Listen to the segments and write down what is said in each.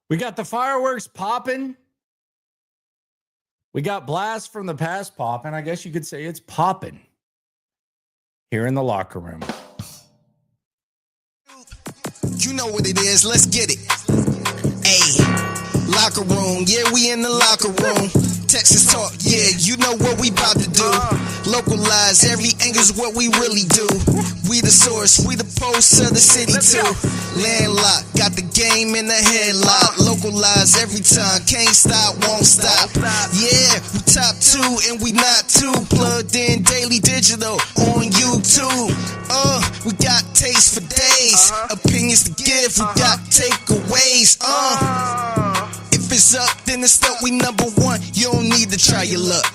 We got the fireworks popping. We got blasts from the past popping. I guess you could say it's popping here in the locker room. You know what it is. Let's get it. Hey, locker room. Yeah, we in the locker room. Texas talk. Yeah, you know what we about to do. Localize every angle's what we really do. We the source. We the pulse of the city too. Landlocked. Got the game in the headlock. Localize every time. Can't stop, won't stop. Yeah, we top 2 and we not too. Plugged in daily digital on YouTube. We got taste for days. Opinions to give. We got takeaways. If it's up, then it's up. We number 1. You don't need to try your luck.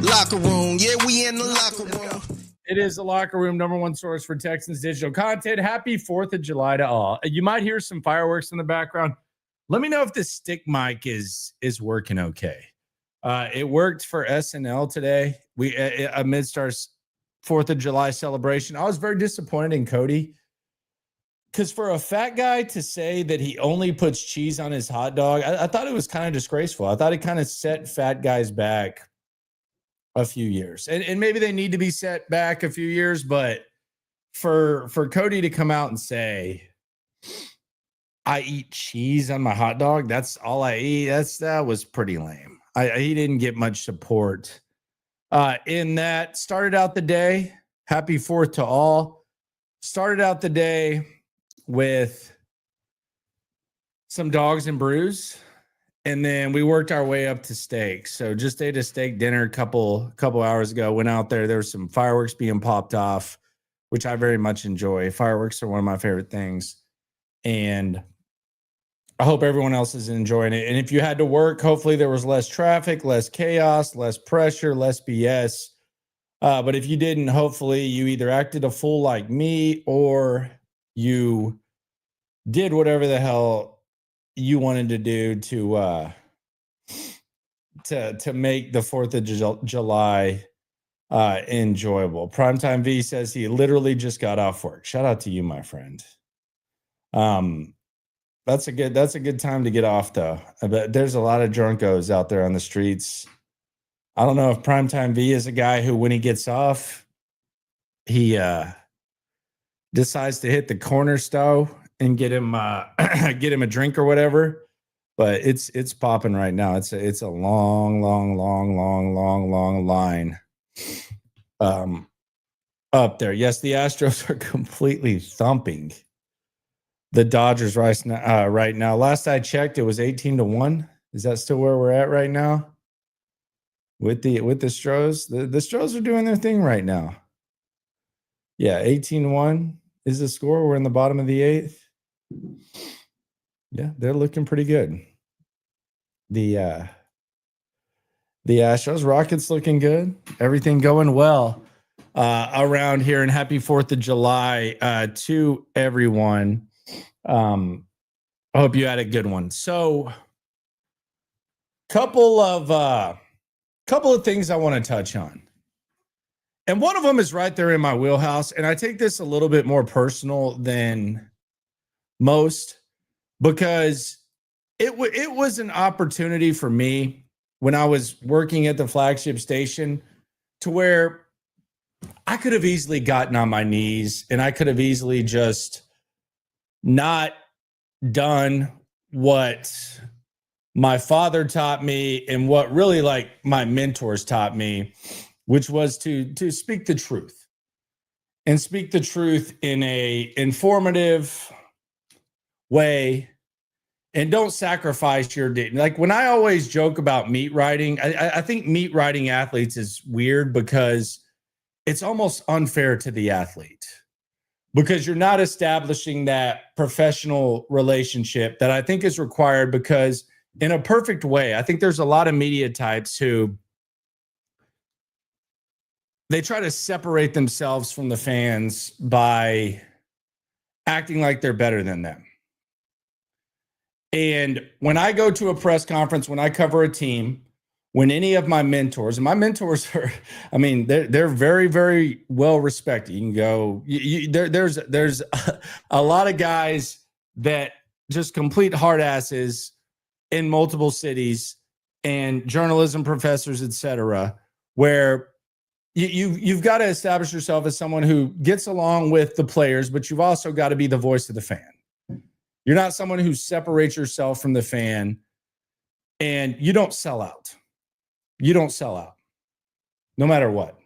Locker room. Yeah, we in the locker room. It is the locker room, number 1 source for Texans digital content. Happy 4th of July to all. You might hear some fireworks in the background. Let me know if the stick mic is working okay. It worked for SNL today. We amidst our 4th of July celebration. I was very disappointed in Cody because for a fat guy to say that he only puts cheese on his hot dog, I thought it was kind of disgraceful. I thought it kind of set fat guys back a few years, and maybe they need to be set back a few years, but for Cody to come out and say, I eat cheese on my hot dog, that's all I eat, that was pretty lame. He didn't get much support in that. Started out the day, happy 4th to all. Started out the day with some dogs and brews. And then we worked our way up to steak. So just ate a steak dinner a couple hours ago. Went out there. There was some fireworks being popped off, which I very much enjoy. Fireworks are one of my favorite things. And I hope everyone else is enjoying it. And if you had to work, hopefully there was less traffic, less chaos, less pressure, less BS. But if you didn't, hopefully you either acted a fool like me or you did whatever the hell you wanted to do to make the 4th of July enjoyable. Primetime V says he literally just got off work. Shout out to you, my friend. That's a good time to get off though. I bet there's a lot of drunkos out there on the streets. I don't know if Primetime V is a guy who, when he gets off, he decides to hit the corner store and get him a drink or whatever, but it's popping right now. It's a long line up there. Yes, the Astros are completely thumping the Dodgers right now. Last I checked, it was 18-1. Is that still where we're at right now? With the Stros, the Stros are doing their thing right now. Yeah, 18-1 is the score. We're in the bottom of the 8th. Yeah, they're looking pretty good. The Astros, Rockets looking good. Everything going well around here. And happy 4th of July to everyone. I hope you had a good one. So, couple of things I want to touch on. And one of them is right there in my wheelhouse. And I take this a little bit more personal than most, because it was an opportunity for me when I was working at the flagship station to where I could have easily gotten on my knees and I could have easily just not done what my father taught me and what really like my mentors taught me, which was to speak the truth and speak the truth in a informative way, and don't sacrifice your day. Like when I always joke about meat riding, I think meat riding athletes is weird because it's almost unfair to the athlete because you're not establishing that professional relationship that I think is required, because in a perfect way, I think there's a lot of media types who they try to separate themselves from the fans by acting like they're better than them. And when I go to a press conference, when I cover a team, when any of my mentors, and my mentors are, I mean, they're very, very well respected. You can go, there's a lot of guys that just complete hard asses in multiple cities and journalism professors, etc., where you've got to establish yourself as someone who gets along with the players, but you've also got to be the voice of the fan. You're not someone who separates yourself from the fan, and you don't sell out. You don't sell out, no matter what.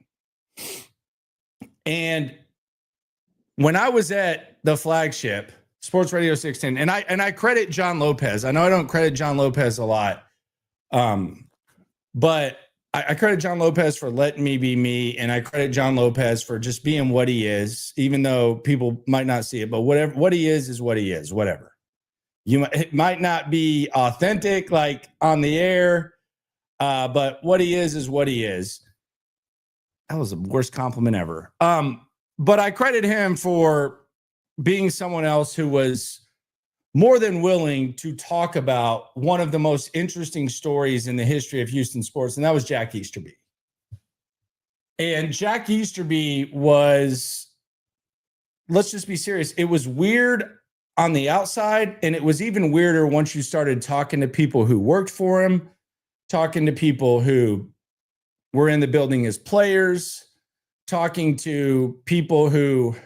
And when I was at the flagship, Sports Radio 610, and I credit John Lopez. I know I don't credit John Lopez a lot, but I credit John Lopez for letting me be me, and I credit John Lopez for just being what he is, even though people might not see it. But what he is what he is. Whatever. It might not be authentic, like on the air, but what he is what he is. That was the worst compliment ever. But I credit him for being someone else who was more than willing to talk about one of the most interesting stories in the history of Houston sports, and that was Jack Easterby. And Jack Easterby was, let's just be serious, it was weird on the outside, and it was even weirder once you started talking to people who worked for him, talking to people who were in the building as players, talking to people who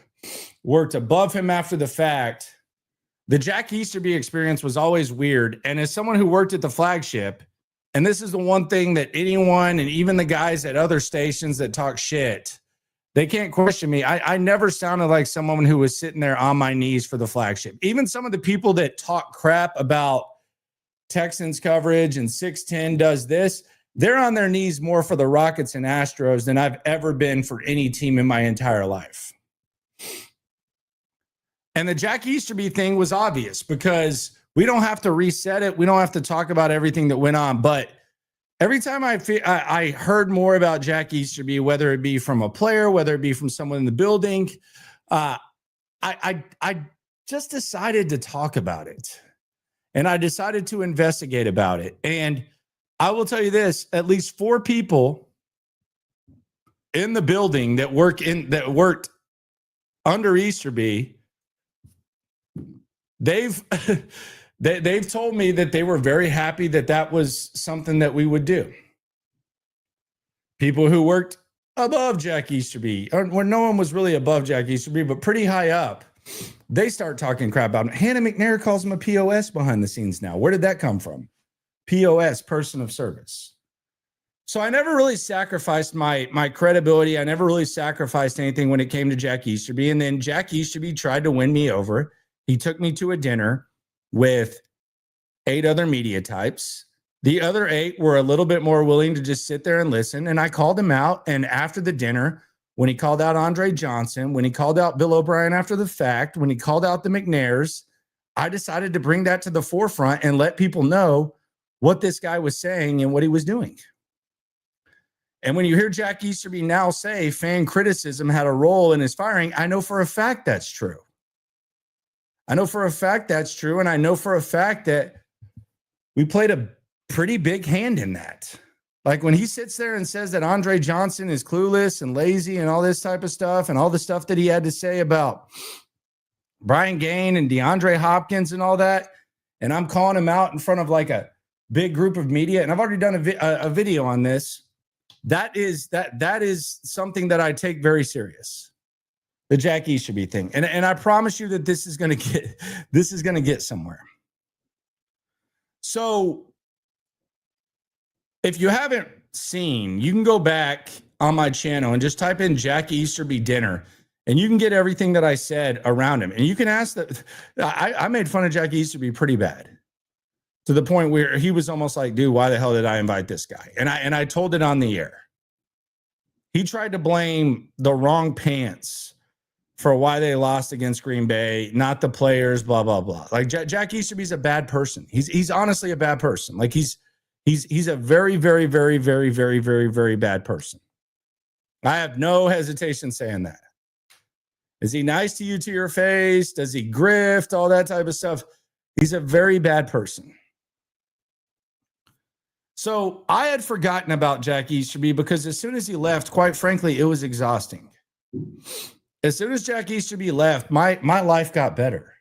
worked above him after the fact. The Jack Easterby experience was always weird. And as someone who worked at the flagship, and this is the one thing that anyone, and even the guys at other stations that talk shit, they can't question me. I never sounded like someone who was sitting there on my knees for the flagship. Even some of the people that talk crap about Texans coverage and 610 does this, they're on their knees more for the Rockets and Astros than I've ever been for any team in my entire life. And the Jack Easterby thing was obvious because we don't have to reset it. We don't have to talk about everything that went on. But every time I heard more about Jack Easterby, whether it be from a player, whether it be from someone in the building, I just decided to talk about it. And I decided to investigate about it. And I will tell you this, at least 4 people in the building that worked under Easterby, they've told me that they were very happy that was something that we would do. People who worked above Jack Easterby, or when no one was really above Jack Easterby, but pretty high up, they start talking crap about him. Hannah McNair calls him a POS behind the scenes now. Where did that come from? POS, person of service. So I never really sacrificed my credibility. I never really sacrificed anything when it came to Jack Easterby. And then Jack Easterby tried to win me over. He took me to a dinner with 8 other media types. The other 8 were a little bit more willing to just sit there and listen. And I called him out. And after the dinner, when he called out Andre Johnson, when he called out Bill O'Brien after the fact, when he called out the McNairs, I decided to bring that to the forefront and let people know what this guy was saying and what he was doing. And when you hear Jack Easterby now say fan criticism had a role in his firing, I know for a fact that's true. I know for a fact that's true. And I know for a fact that we played a pretty big hand in that. Like when he sits there and says that Andre Johnson is clueless and lazy and all this type of stuff and all the stuff that he had to say about Brian Gain and DeAndre Hopkins and all that, and I'm calling him out in front of like a big group of media, and I've already done a video on this. That is something that I take very serious. The Jack Easterby thing. And I promise you that this is going to get somewhere. So if you haven't seen, you can go back on my channel and just type in Jack Easterby dinner, and you can get everything that I said around him. And you can ask that. I made fun of Jack Easterby pretty bad, to the point where he was almost like, dude, why the hell did I invite this guy? And I told it on the air. He tried to blame the wrong pants for why they lost against Green Bay, not the players, blah, blah, blah. Like Jack Easterby's a bad person. He's honestly a bad person. Like he's a very, very, very, very, very, very, very bad person. I have no hesitation saying that. Is he nice to you to your face? Does he grift? All that type of stuff. He's a very bad person. So I had forgotten about Jack Easterby because as soon as he left, quite frankly, it was exhausting. As soon as Jack Easterby left, my life got better.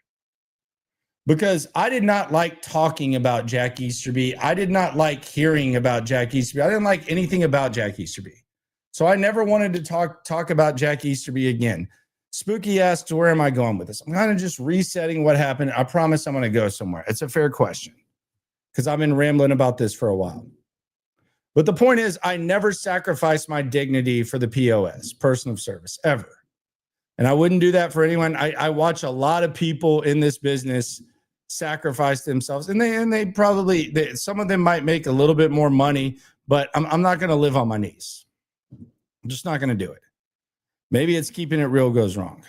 because I did not like talking about Jack Easterby. I did not like hearing about Jack Easterby. I didn't like anything about Jack Easterby. So I never wanted to talk about Jack Easterby again. Spooky asks, where am I going with this? I'm kind of just resetting what happened. I promise I'm going to go somewhere. It's a fair question because I've been rambling about this for a while. But the point is, I never sacrificed my dignity for the POS, person of service, ever. And I wouldn't do that for anyone. I watch a lot of people in this business sacrifice themselves, and they probably, some of them might make a little bit more money, but I'm not going to live on my knees. I'm just not going to do it. Maybe it's keeping it real goes wrong.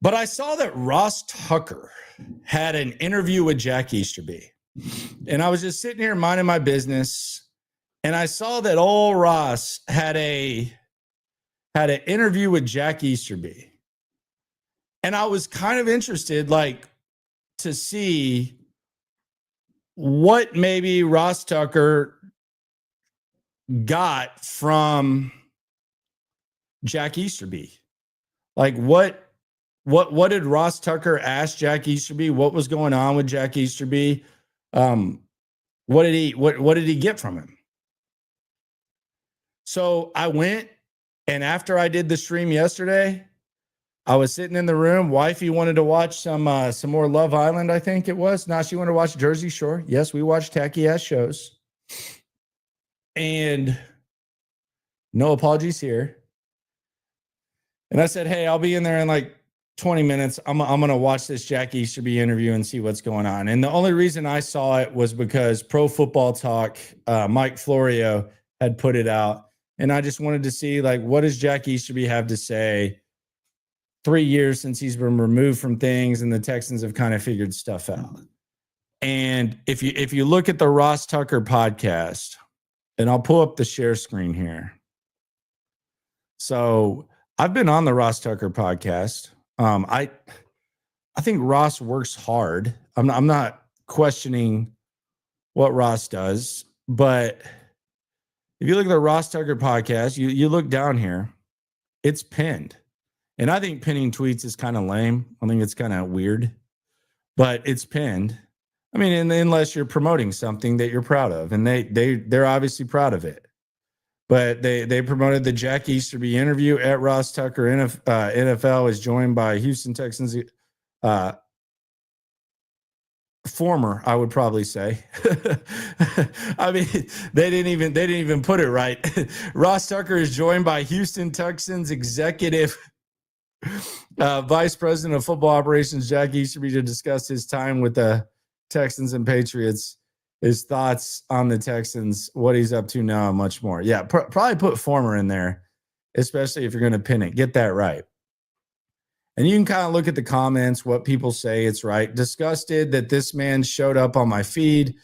But I saw that Ross Tucker had an interview with Jack Easterby. And I was just sitting here minding my business. And I saw that old Ross had an interview with Jack Easterby. And I was kind of interested, like, to see what maybe Ross Tucker got from Jack Easterby. Like what did Ross Tucker ask Jack Easterby? What was going on with Jack Easterby? What did he get from him? So I went, and after I did the stream yesterday, I was sitting in the room. Wifey wanted to watch some more Love Island, I think it was. No, she wanted to watch Jersey Shore. Yes, we watch tacky ass shows. And no apologies here. And I said, hey, I'll be in there in like 20 minutes. I'm going to watch this Jack Easterby interview and see what's going on. And the only reason I saw it was because Pro Football Talk, Mike Florio had put it out. And I just wanted to see, like, what does Jack Easterby have to say 3 years since he's been removed from things and the Texans have kind of figured stuff out. And if you look at the Ross Tucker podcast, and I'll pull up the share screen here. So I've been on the Ross Tucker podcast. I think Ross works hard. I'm not questioning what Ross does, but if you look at the Ross Tucker podcast, you look down here, it's pinned. And I think pinning tweets is kind of lame. I think it's kind of weird, but it's pinned. I mean, unless you're promoting something that you're proud of, and they're obviously proud of it. But they promoted the Jack Easterby interview at Ross Tucker. NFL is joined by Houston Texans former, I would probably say. I mean, they didn't even put it right. Ross Tucker is joined by Houston Texans executive vice president of football operations Jack Easterby to discuss his time with the Texans and Patriots, his thoughts on the Texans, what he's up to now, and much more. Yeah, probably put former in there, especially if you're going to pin it. Get that right. And you can kind of look at the comments, what people say. It's right. Disgusted that this man showed up on my feed.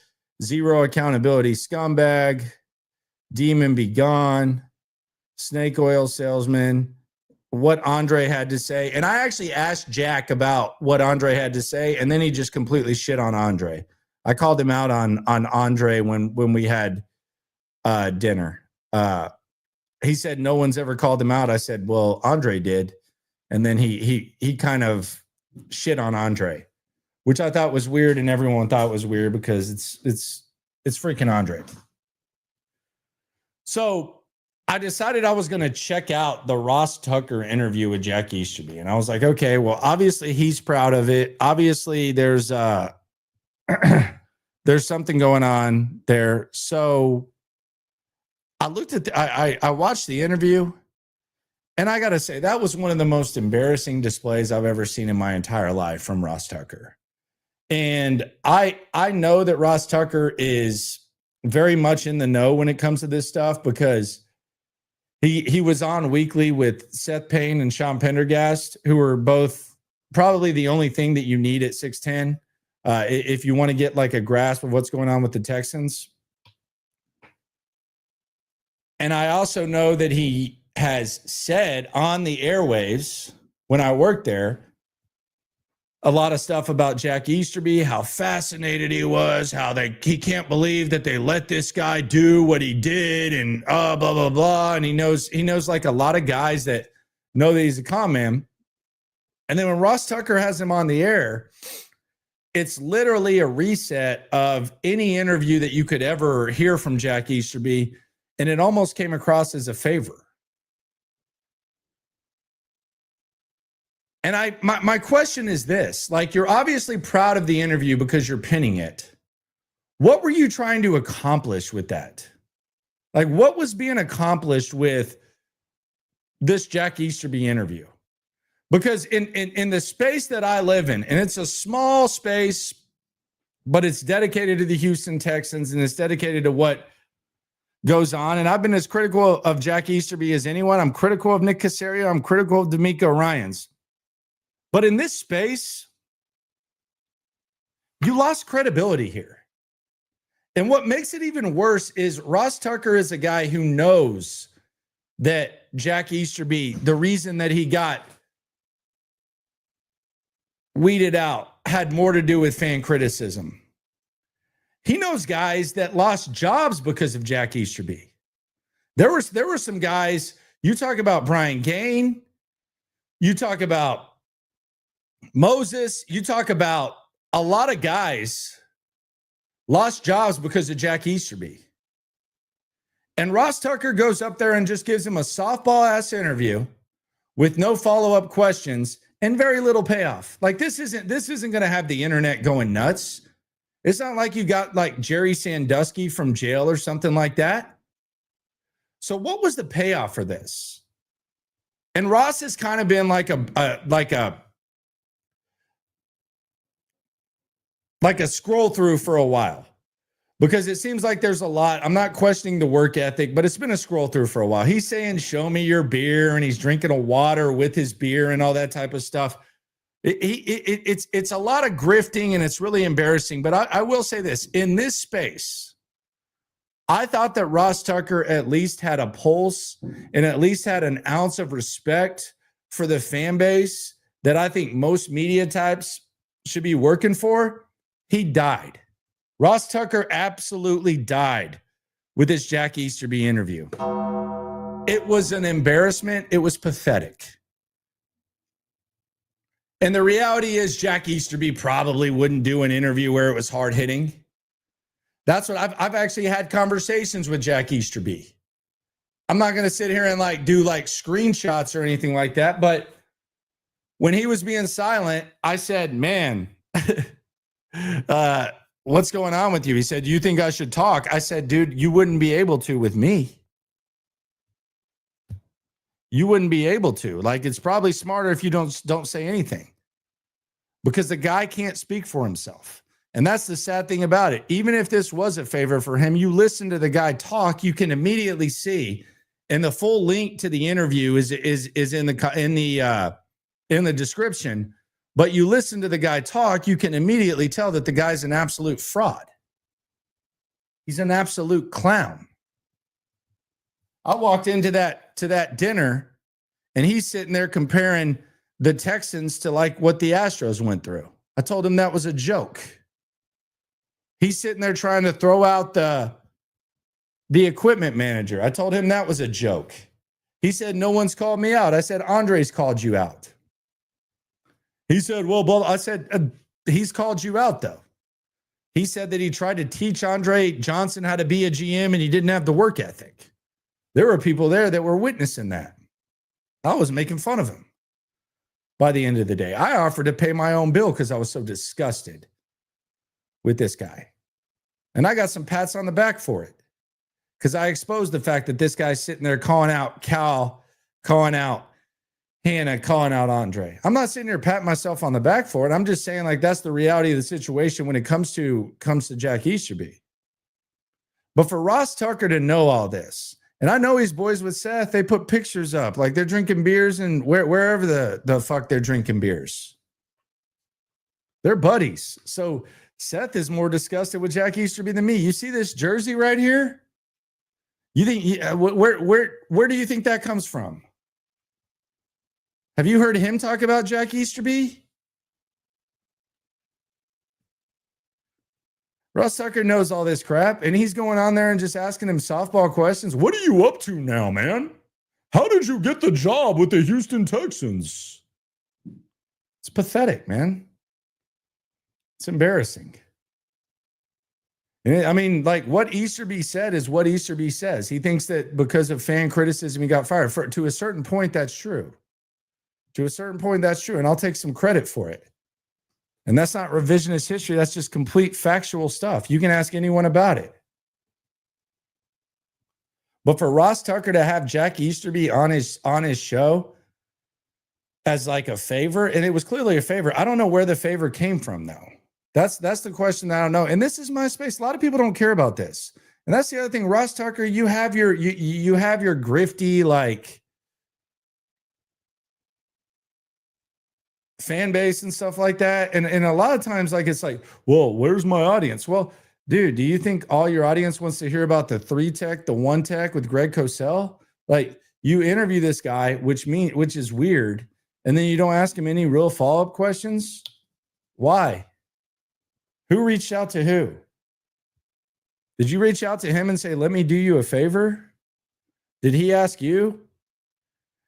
Zero accountability scumbag. Demon be gone. Snake oil salesman. What Andre had to say. And I actually asked Jack about what Andre had to say, and then he just completely shit on Andre. I called him out on Andre when we had dinner. He said no one's ever called him out. I said, well, Andre did. And then he kind of shit on Andre, which I thought was weird, and everyone thought was weird because it's freaking Andre. So I decided I was going to check out the Ross Tucker interview with Jack Easterby. And I was like, okay, well, obviously he's proud of it. Obviously there's something going on there. So I looked at I watched the interview, and I got to say, that was one of the most embarrassing displays I've ever seen in my entire life from Ross Tucker. And I know that Ross Tucker is very much in the know when it comes to this stuff, because he was on weekly with Seth Payne and Sean Pendergast, who are both probably the only thing that you need at 6'10", if you want to get like a grasp of what's going on with the Texans. And I also know that he has said on the airwaves when I worked there a lot of stuff about Jack Easterby, how fascinated he was, how he can't believe that they let this guy do what he did, and blah blah blah. And he knows like a lot of guys that know that he's a con man. And then when Ross Tucker has him on the air, it's literally a reset of any interview that you could ever hear from Jack Easterby. And it almost came across as a favor. And my question is this, like, you're obviously proud of the interview because you're pinning it. What were you trying to accomplish with that? Like, what was being accomplished with this Jack Easterby interview? Because in the space that I live in, and it's a small space, but it's dedicated to the Houston Texans and it's dedicated to what goes on. And I've been as critical of Jack Easterby as anyone. I'm critical of Nick Caserio. I'm critical of D'Amico Ryans. But in this space, you lost credibility here. And what makes it even worse is Ross Tucker is a guy who knows that Jack Easterby, the reason that he got weeded out, had more to do with fan criticism. He knows guys that lost jobs because of Jack Easterby. There were some guys, you talk about Brian Gaine, you talk about Moses, you talk about a lot of guys lost jobs because of Jack Easterby. And Ross Tucker goes up there and just gives him a softball-ass interview with no follow-up questions and very little payoff. Like, this isn't going to have the internet going nuts. It's not like you got like Jerry Sandusky from jail or something like that. So what was the payoff for this? And Ross has kind of been like a scroll through for a while, because it seems like there's a lot. I'm not questioning the work ethic, but it's been a scroll through for a while. He's saying, show me your beer, and he's drinking a water with his beer and all that type of stuff. It's a lot of grifting, and it's really embarrassing. But I will say this, in this space, I thought that Ross Tucker at least had a pulse and at least had an ounce of respect for the fan base that I think most media types should be working for. He died. Ross Tucker absolutely died with this Jack Easterby interview. It was an embarrassment. It was pathetic. And the reality is Jack Easterby probably wouldn't do an interview where it was hard hitting. That's what I've actually had conversations with Jack Easterby. I'm not going to sit here and like do like screenshots or anything like that. But when he was being silent, I said, man, what's going on with you? He said, do you think I should talk? I said, dude, you wouldn't be able to with me. You wouldn't be able to. Like, it's probably smarter if you don't say anything, because the guy can't speak for himself. And that's the sad thing about it. Even if this was a favor for him, you listen to the guy talk, you can immediately see, and the full link to the interview is in the description. But you listen to the guy talk, you can immediately tell that the guy's an absolute fraud. He's an absolute clown. I walked into that dinner, and he's sitting there comparing the Texans to like what the Astros went through. I told him that was a joke. He's sitting there trying to throw out the equipment manager. I told him that was a joke. He said, no one's called me out. I said, Andre's called you out. He said, well, I said, he's called you out, though. He said that he tried to teach Andre Johnson how to be a GM, and he didn't have the work ethic. There were people there that were witnessing that. I was making fun of him. By the end of the day, I offered to pay my own bill because I was so disgusted with this guy. And I got some pats on the back for it, because I exposed the fact that this guy's sitting there calling out Cal, calling out Hannah, calling out Andre. I'm not sitting here patting myself on the back for it. I'm just saying, like, that's the reality of the situation when it comes to Jack Easterby. But for Ross Tucker to know all this, and I know he's boys with Seth, they put pictures up, like they're drinking beers and wherever the fuck they're drinking beers. They're buddies. So Seth is more disgusted with Jack Easterby than me. You see this jersey right here? You think where do you think that comes from? Have you heard him talk about Jack Easterby? Ross Tucker knows all this crap, and he's going on there and just asking him softball questions. What are you up to now, man? How did you get the job with the Houston Texans? It's pathetic, man. It's embarrassing. I mean, like what Easterby said is what Easterby says. He thinks that because of fan criticism, he got fired. To a certain point, that's true. To a certain point, that's true. And I'll take some credit for it. And that's not revisionist history. That's just complete factual stuff. You can ask anyone about it. But for Ross Tucker to have Jack Easterby on his show as like a favor, and it was clearly a favor. I don't know where the favor came from, though. That's the question that I don't know. And this is my space. A lot of people don't care about this. And that's the other thing. Ross Tucker, you have your grifty like fan base and stuff like that. And a lot of times, like it's like, well, where's my audience? Well, dude, do you think all your audience wants to hear about the 3-tech, the 1-tech with Greg Cosell? Like you interview this guy, which is weird, and then you don't ask him any real follow-up questions. Why? Who reached out to who? Did you reach out to him and say, let me do you a favor? Did he ask you?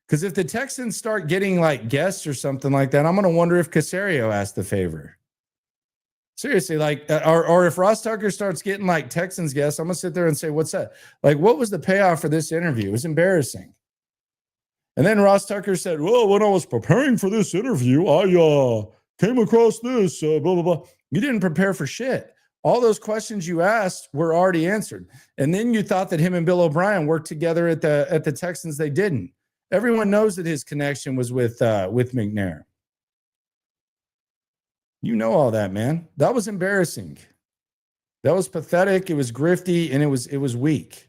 Because if the Texans start getting like guests or something like that, I'm going to wonder if Caserio asked the favor. Seriously, like, or if Ross Tucker starts getting like Texans guests, I'm going to sit there and say, what's that? Like, what was the payoff for this interview? It was embarrassing. And then Ross Tucker said, well, when I was preparing for this interview, I came across this, blah, blah, blah. You didn't prepare for shit. All those questions you asked were already answered. And then you thought that him and Bill O'Brien worked together at the Texans. They didn't. Everyone knows that his connection was with McNair. You know all that, man. That was embarrassing. That was pathetic. It was grifty, and it was weak.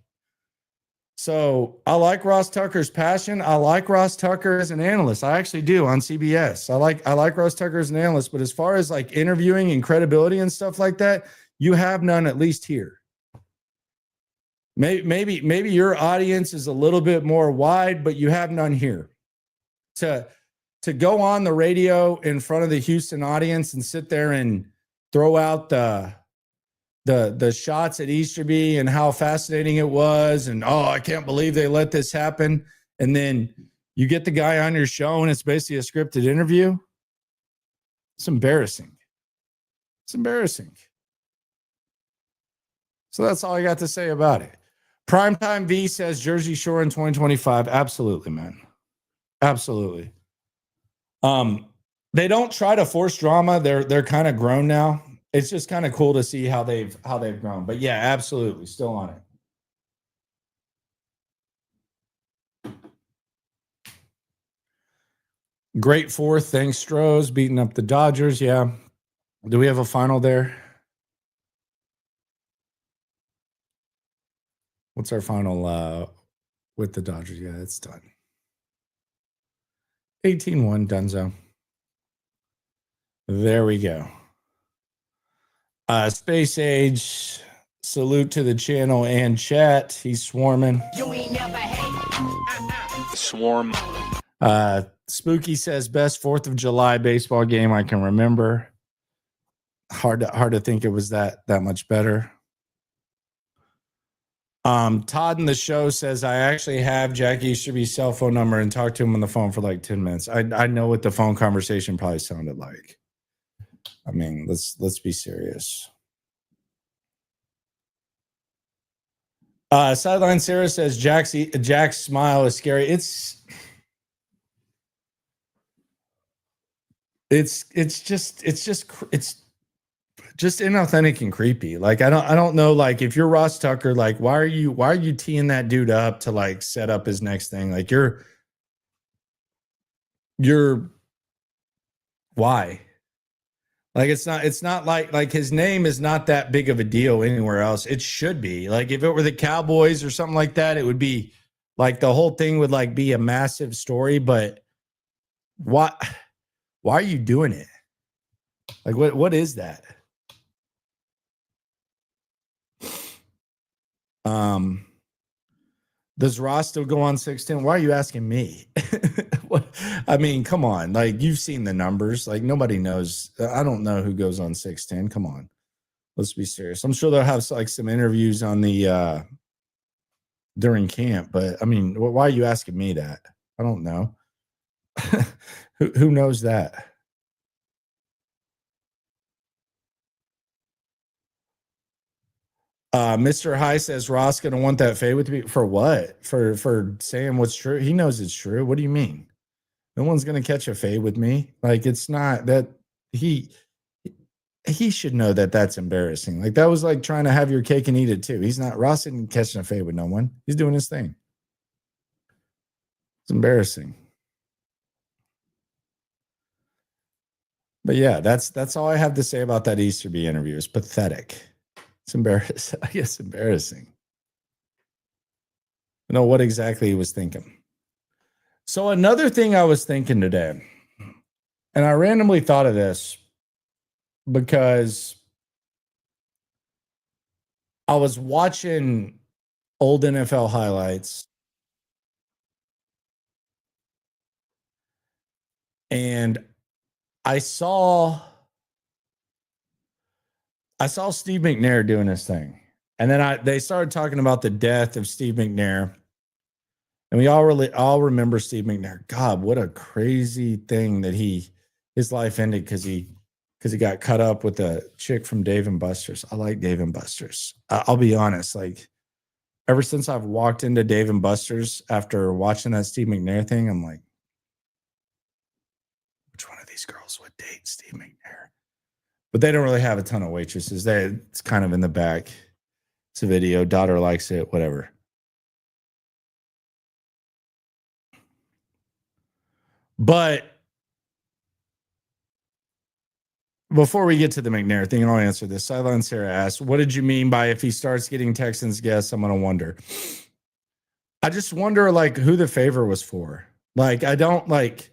So I like Ross Tucker's passion. I like Ross Tucker as an analyst. I actually do on CBS. I like Ross Tucker as an analyst, but as far as like interviewing and credibility and stuff like that, you have none, at least here. Maybe your audience is a little bit more wide, but you have none here. To go on the radio in front of the Houston audience and sit there and throw out the shots at Easterby and how fascinating it was, and I can't believe they let this happen, and then you get the guy on your show and it's basically a scripted interview. It's embarrassing. It's embarrassing. So that's all I got to say about it. Primetime V says Jersey Shore in 2025. Absolutely, man. Absolutely. They don't try to force drama. They're kind of grown now. It's just kind of cool to see how they've grown. But yeah, absolutely, still on it. Great fourth. Thanks, Strohs, beating up the Dodgers. Yeah. Do we have a final there? What's our final with the Dodgers? Yeah, it's done. 18-1, Dunzo. There we go. Space Age, salute to the channel and chat. He's swarming. You ain't never hate. Swarm. Spooky says best 4th of July baseball game I can remember. Hard to think it was that much better. Todd in the show says I actually have Jack Easterby's cell phone number and talked to him on the phone for like 10 minutes. I know what the phone conversation probably sounded like. I mean, let's be serious. Sideline Sarah says Jack's smile is scary. It's just inauthentic and creepy. Like I don't know. Like if you're Ross Tucker, like why are you teeing that dude up to like set up his next thing? Like you're why? Like it's not like his name is not that big of a deal anywhere else. It should be. Like if it were the Cowboys or something like that, it would be like the whole thing would like be a massive story. But why are you doing it? Like what is that? Does Ross still go on 610? Why are you asking me? What? I mean, come on. Like you've seen the numbers. Like nobody knows. I don't know who goes on 610. Come on. Let's be serious. I'm sure they'll have like some interviews on the during camp, but I mean, why are you asking me that? I don't know. Who knows that? Mr. High says Ross gonna want that fade with me for what? For saying what's true. He knows it's true. What do you mean? No one's gonna catch a fade with me. Like it's not that he should know that that's embarrassing. Like that was like trying to have your cake and eat it too. He's not Ross isn't catching a fade with no one. He's doing his thing. It's embarrassing. But yeah, that's all I have to say about that Easterby interview. It's pathetic. It's embarrassing. I guess embarrassing. I know what exactly he was thinking. So another thing I was thinking today, and I randomly thought of this because I was watching old NFL highlights and I saw Steve McNair doing his thing. And then they started talking about the death of Steve McNair. And we all remember Steve McNair. God, what a crazy thing that his life ended because he got cut up with a chick from Dave and Buster's. I like Dave and Buster's. I'll be honest, like ever since I've walked into Dave and Buster's after watching that Steve McNair thing, I'm like, which one of these girls would date Steve McNair? But they don't really have a ton of waitresses. It's kind of in the back. It's a video. Daughter likes it, whatever. But before we get to the McNair thing, I'll answer this. Silent Sarah asks, what did you mean by if he starts getting Texans guests, I'm going to wonder. I just wonder, like, who the favor was for. Like, I don't like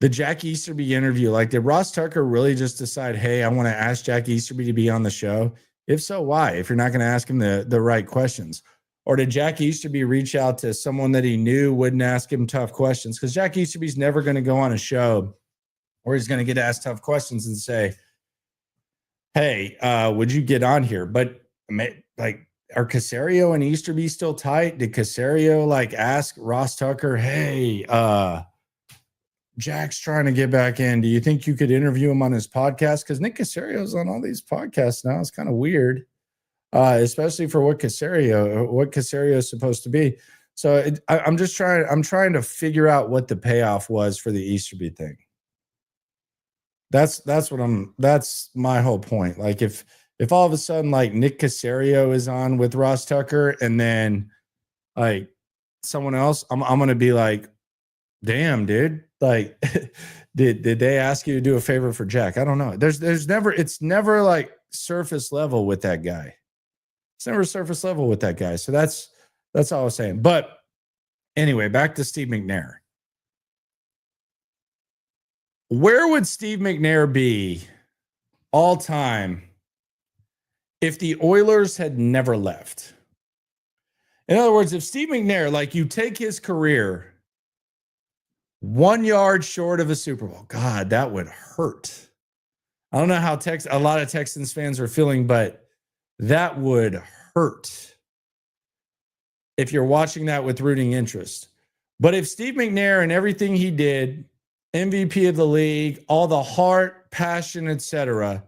the Jack Easterby interview. Like, did Ross Tucker really just decide, hey, I want to ask Jack Easterby to be on the show? If so, why? If you're not going to ask him the right questions. Or did Jack Easterby reach out to someone that he knew wouldn't ask him tough questions? Because Jack Easterby's never going to go on a show where he's going to get asked tough questions and say, hey, would you get on here? But like, are Caserio and Easterby still tight? Did Caserio like ask Ross Tucker, hey, Jack's trying to get back in. Do you think you could interview him on his podcast? Because Nick Caserio's on all these podcasts now. It's kind of weird. Especially for what Caserio is supposed to be. So I'm trying to figure out what the payoff was for the Easterby thing. That's my whole point. Like if all of a sudden like Nick Caserio is on with Ross Tucker and then like someone else, I'm going to be like, damn, dude, like did they ask you to do a favor for Jack? I don't know. It's never like surface level with that guy. It's never surface level with that guy. So that's all I was saying. But anyway, back to Steve McNair. Where would Steve McNair be all time if the Oilers had never left? In other words, if Steve McNair, like you take his career 1 yard short of a Super Bowl, God, that would hurt. I don't know how a lot of Texans fans are feeling, but that would hurt if you're watching that with rooting interest. But if Steve McNair and everything he did, MVP of the league, all the heart, passion, etc.,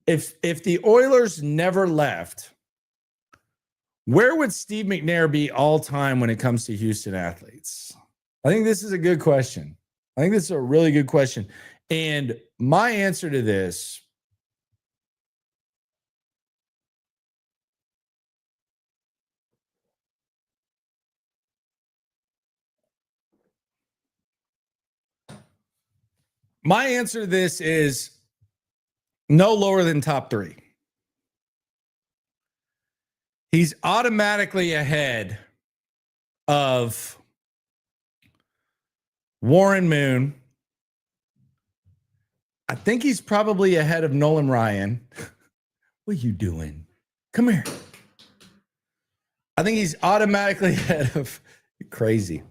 if the Oilers never left, where would Steve McNair be all time when it comes to Houston athletes? I think this is a good question. I think this is a really good question. And my answer to this is no lower than top 3. He's automatically ahead of Warren Moon. I think he's probably ahead of Nolan Ryan. What are you doing? Come here. I think he's automatically ahead of crazy.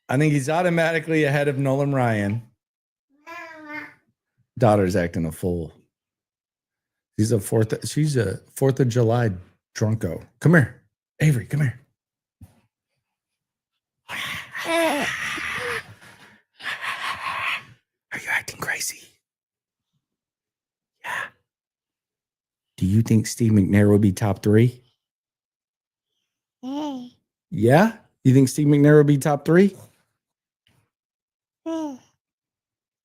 I think he's automatically ahead of Nolan Ryan. Daughter's acting a fool. She's a 4th of July drunko. Come here. Avery, come here. Are you acting crazy? Yeah. Do you think Steve McNair would be top 3? Yeah? You think Steve McNair would be top 3?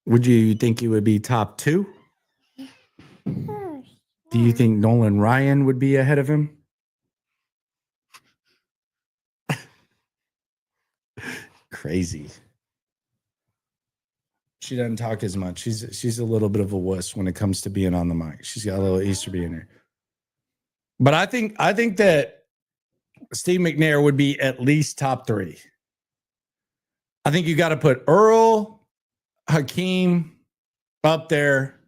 Would you think he would be top 2? Do you think Nolan Ryan would be ahead of him? Crazy. She doesn't talk as much. She's a little bit of a wuss when it comes to being on the mic. She's got a little Easterby in her. But I think that Steve McNair would be at least top 3. I think you got to put Earl, Hakeem up there.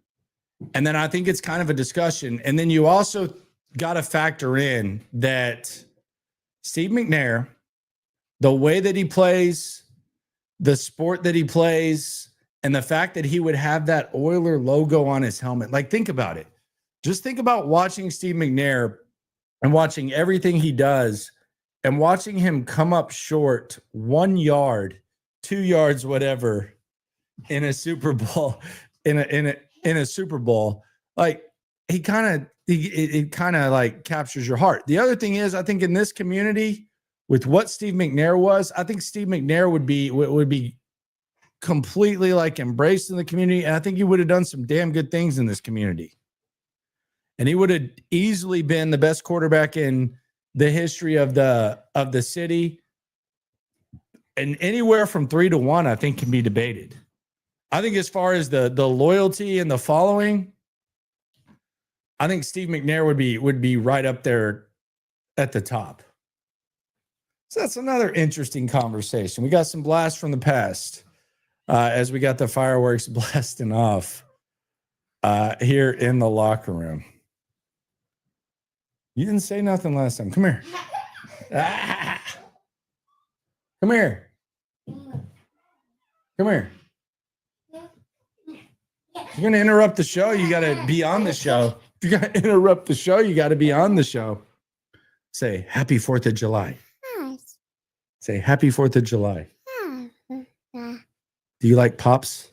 And then I think it's kind of a discussion. And then you also got to factor in that Steve McNair, the way that he plays, the sport that he plays, and the fact that he would have that Oiler logo on his helmet. Like, think about it. Just think about watching Steve McNair and watching everything he does and watching him come up short 1 yard, 2 yards, whatever, in a Super Bowl, in a Super Bowl. Like, it kind of like captures your heart. The other thing is, I think in this community, with what Steve McNair was, I think Steve McNair would be completely like embraced in the community. And I think he would have done some damn good things in this community. And he would have easily been the best quarterback in the history of the city. And anywhere from 3 to 1, I think, can be debated. I think as far as the loyalty and the following, I think Steve McNair would be right up there at the top. So that's another interesting conversation. We got some blasts from the past as we got the fireworks blasting off here in the locker room. You didn't say nothing last time. Come here. Come here. Come here. If you're going to interrupt the show, you got to be on the show. If you're going to interrupt the show, you got to be on the show. Say, Happy 4th of July. Say, Happy 4th of July. Do you like Pops?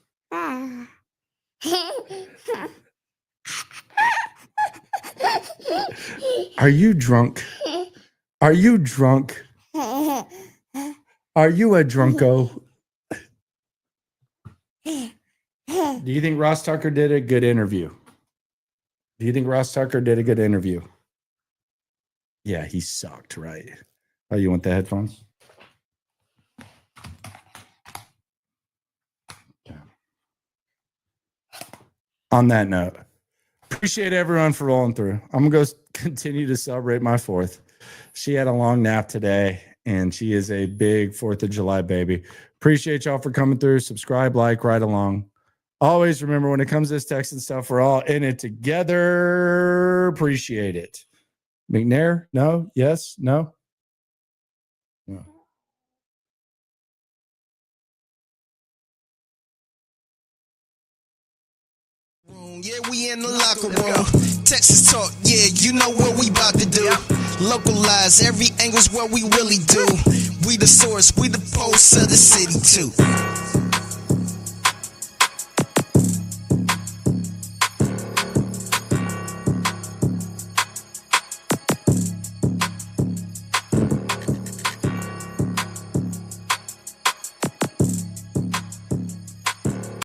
Are you drunk? Are you drunk? Are you a drunko? Do you think Ross Tucker did a good interview? Do you think Ross Tucker did a good interview? Yeah, he sucked, right? Oh, you want the headphones? Okay. On that note, appreciate everyone for rolling through. I'm going to go continue to celebrate my 4th. She had a long nap today, and she is a big 4th of July baby. Appreciate y'all for coming through. Subscribe, like, right along. Always remember, when it comes to this text and stuff, we're all in it together. Appreciate it. McNair? No? Yes? No? No. Yeah, we in the locker room. Texas talk, yeah, you know what we about to do. Localize, every angle's what we really do. We the source, we the pulse of the city too.